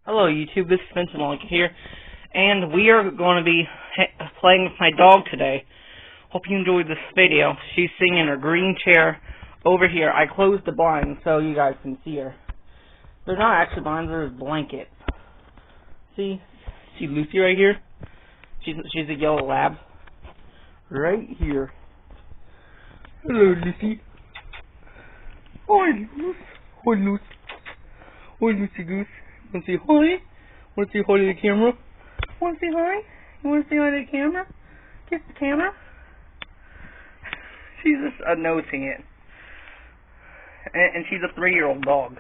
Hello YouTube, this is Vincent Lincoln here, and we are going to be playing with my dog today. Hope you enjoyed this video. She's sitting in her green chair over here. I closed the blinds so you guys can see her. They're not actually blinds, they're blankets. See Lucy right here? She's a yellow lab. Right here. Hello Lucy. Hi Lucy. Hi Lucy. Hi Lucy Goose. Want to say hi? Want to say hi to the camera? Want to say hi? You want to say hi to the camera? Kiss the camera? She's just nosing it. And she's a 3-year-old dog.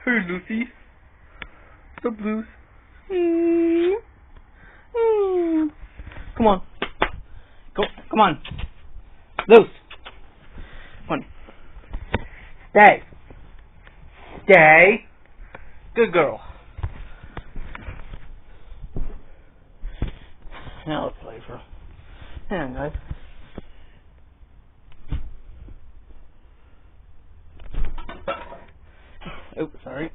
Hey Lucy. What's up, Luce? Come on. Come on. Luce. Come on. Stay. Stay. Good girl. Now let's play for her. Hang on, guys. Oops, sorry.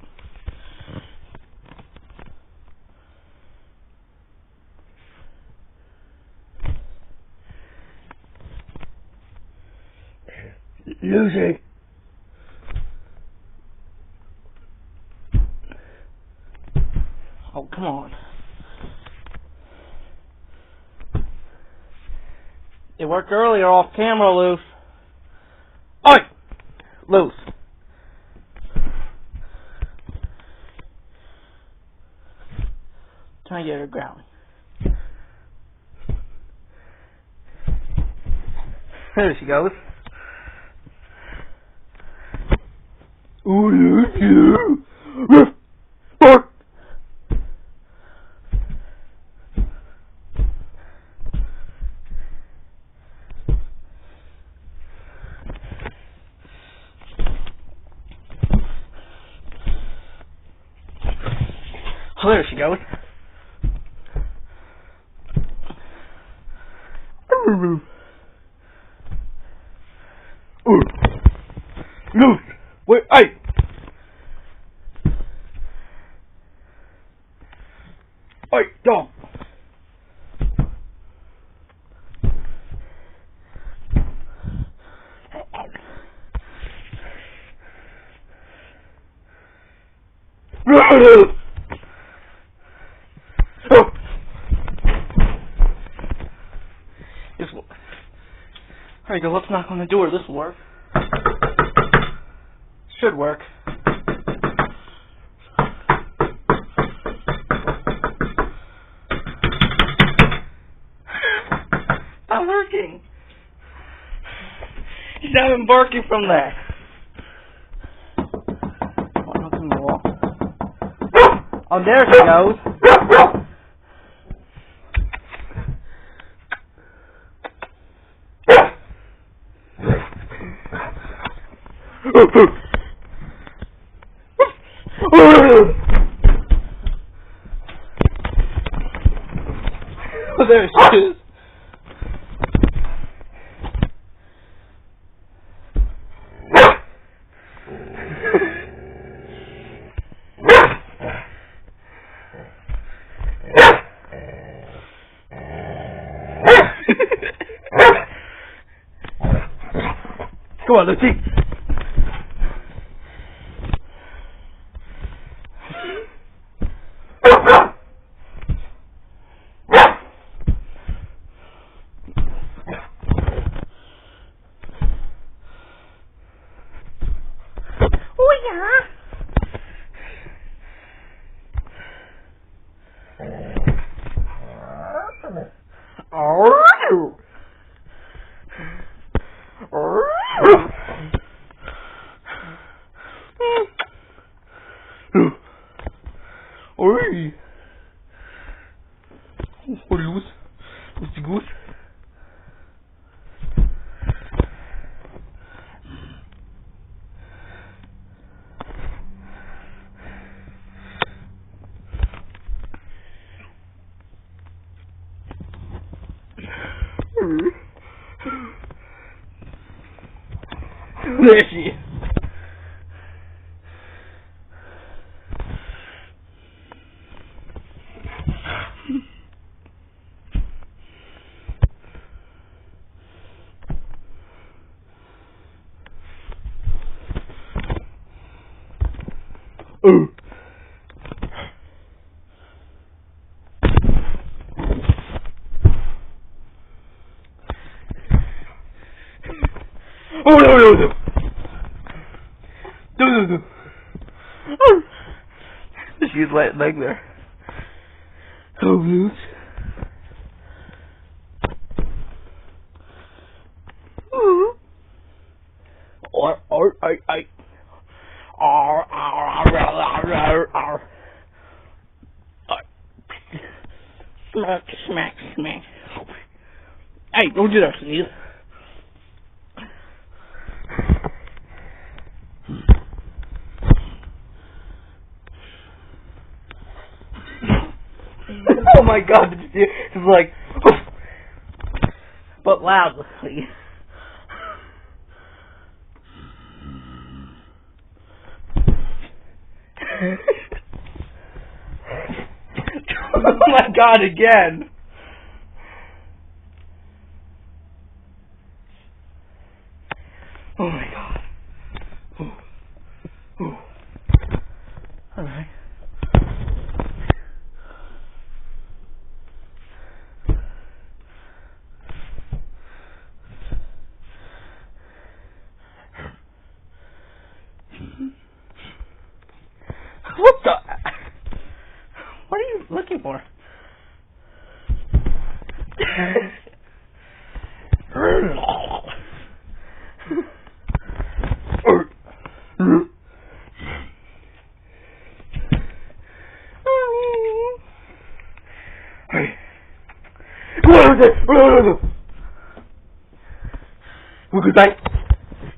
Lucy. Oh, come on. It worked earlier off camera, Luce. Oi! Luce. Trying to get her growling. There she goes. Oh, Lucy. Oh, there she goes. Luce! Wait, hey! Hey, dog! There you go, let's knock on the door. This will work. Should work. Not working. He's not even barking from that. Oh, there she goes. Oh, there she is. Come on, Lucy. Oi! Oh, Luce. Lucy Goose. There she is. Oh. Oh no no no! No no no! Oh. Just use light leg there. Oh Moose. Or I. Smack, smack, smack. Hey, don't do that, Sneeze. Oh my God! Did you see it? It's like, but loudly. Oh my God! Again. Oh my God. All right. What the? What are you looking for?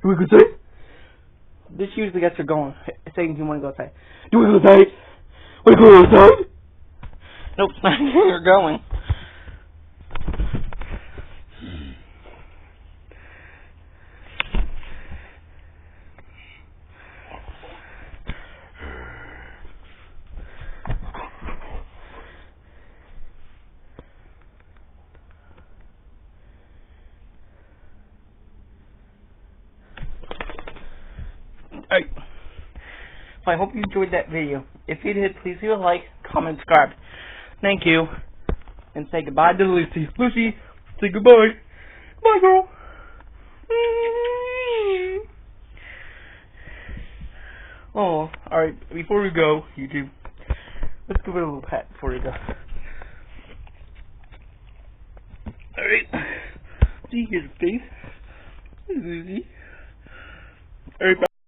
We could say. This usually gets her going. Saying you want to go outside. Do we go outside? We go outside? Nope, it's not getting her going. Alright. Well, I hope you enjoyed that video. If you did, please leave a like, comment, subscribe. Thank you. And say goodbye to Lucy. Lucy, say goodbye. Bye, girl. Oh, alright. Before we go, YouTube, let's give it a little pat before we go. Alright. See, here's the face. This is Lucy. Alright, bye.